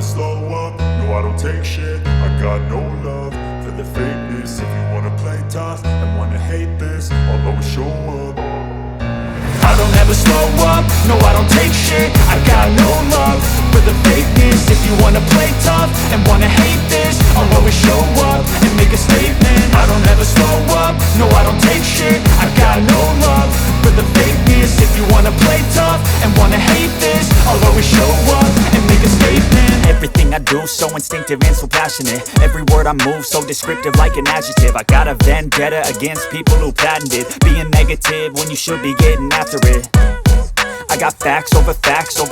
slow up, no I don't take shit. I got no love for the fakeness. If you wanna play tough and wanna hate this, I'll always show up. I don't ever slow up, no I don't take shit. I got no love for the fakeness. If you wanna play tough and wanna hate this, I'll always show up and make a statement. I don't ever slow up, no I don't take shit. I got no love for the fakeness. If you wanna play tough and wanna hate this, I'll always show up and make a statement. Everything I do so instinctive and so passionate. Every word I move so descriptive like an adjective. I got a vendetta against people who patented being negative when you should be getting after it. I got facts over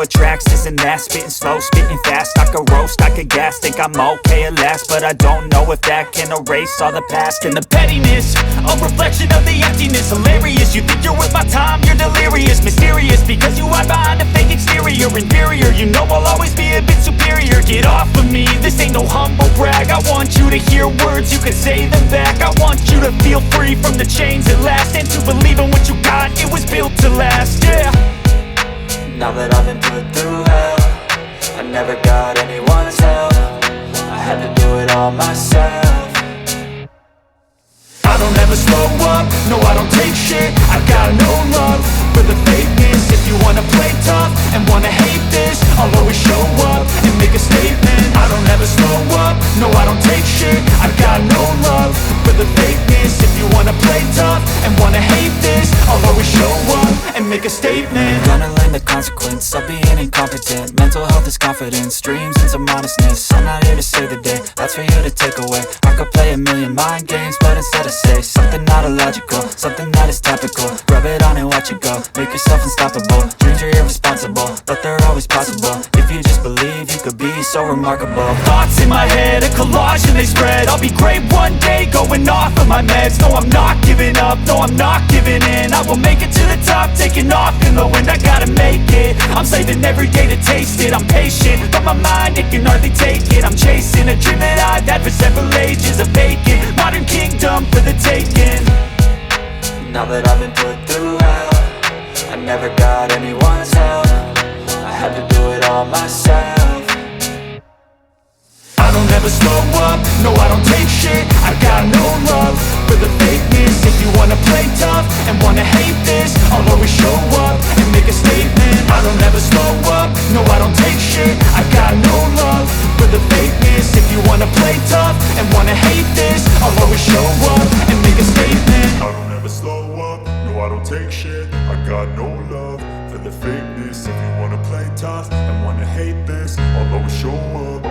tracks, this and that. Spitting slow, spitting fast. I could roast, I could gas. Think I'm okay at last, but I don't know if that can erase all the past. And the pettiness, a reflection of the emptiness. Hilarious, you think you're worth my time, you're delirious. Mysterious, because you hide behind a fake exterior. Inferior, you know I'll always be a bit superior. Get off of me, this ain't no humble brag. I want you to hear words, you can say them back. I want you to feel free from the chains at last, and to believe in what you got, it was built to last, yeah. Now that I've been put through hell, I never got anyone's help. I had to do it all myself. I don't ever slow up, no I don't take shit. I got no love for the fakeness. If you wanna play tough and wanna hate this, I'll always show up and make a statement. I don't ever slow up, no I don't take shit. I got no love for the fakeness. If you wanna play tough and wanna hate this, I'll always show up and make a statement. Gonna learn the consequence of being incompetent. Mental health is confidence, dreams and some honestness. I'm not here to save the day, that's for you to take away. I could play a million mind games, but instead I say something not illogical, something that is topical. Rub it on and watch it go, make yourself unstoppable. Dreams are irresponsible, but they're always possible. If you just believe, you could be so remarkable. Thoughts in my head, a collage and they spread. I'll be great one day, going off of my meds. No, I'm not giving up, no, I'm not giving in. I will make it to the top, taking off in the wind. I gotta make it, I'm saving every day to taste it. I'm patient, but my mind, it can hardly take it. I'm chasing a dream that I've had for several ages. A vacant, modern kingdom for the taking. Now that I've been put through hell, I never got anyone's help. I had to do it all myself. I don't ever slow up, no I don't take shit. I got no love for the fakeness. If you wanna play tough and wanna hate this, I'll always show up and make a statement. I don't ever slow up, no I don't take shit. I got no love for the fakeness. If you wanna play tough and wanna hate this, I'll always show up and make a statement. I don't ever slow up, no I don't take shit. I got no love for the fakeness. If you wanna play tough and wanna hate this, I'll always show up.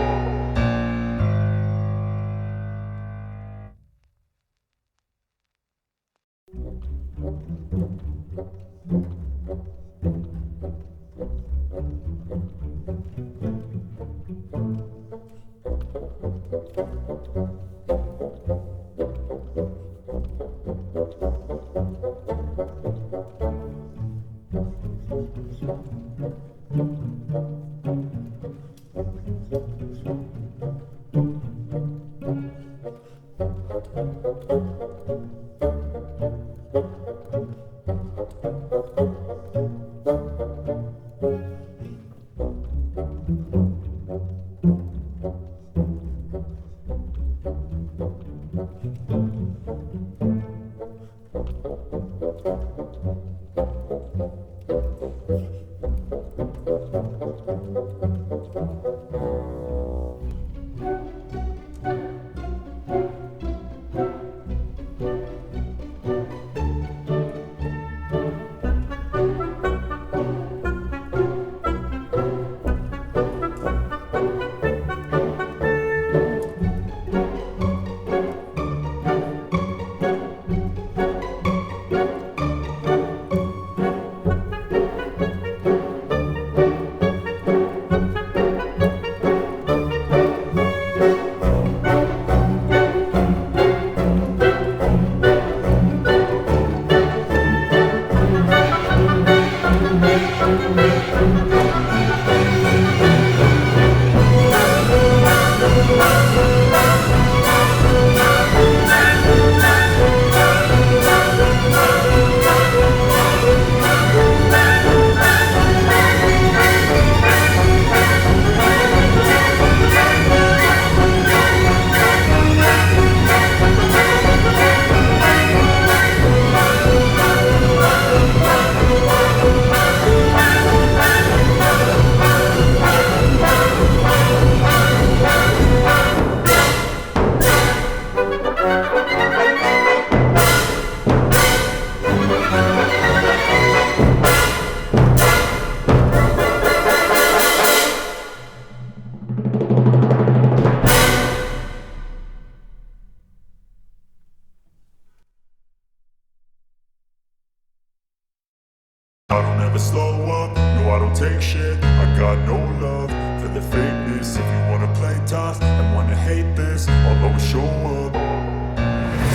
fakeness. If you wanna play tough and wanna hate this, I'll always show up.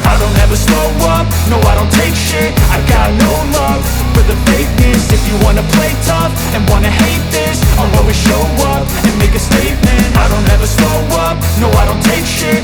I don't ever slow up, no I don't take shit. I got no love for the fakeness. If you wanna play tough and wanna hate this, I'll always show up and make a statement. I don't ever slow up, no I don't take shit.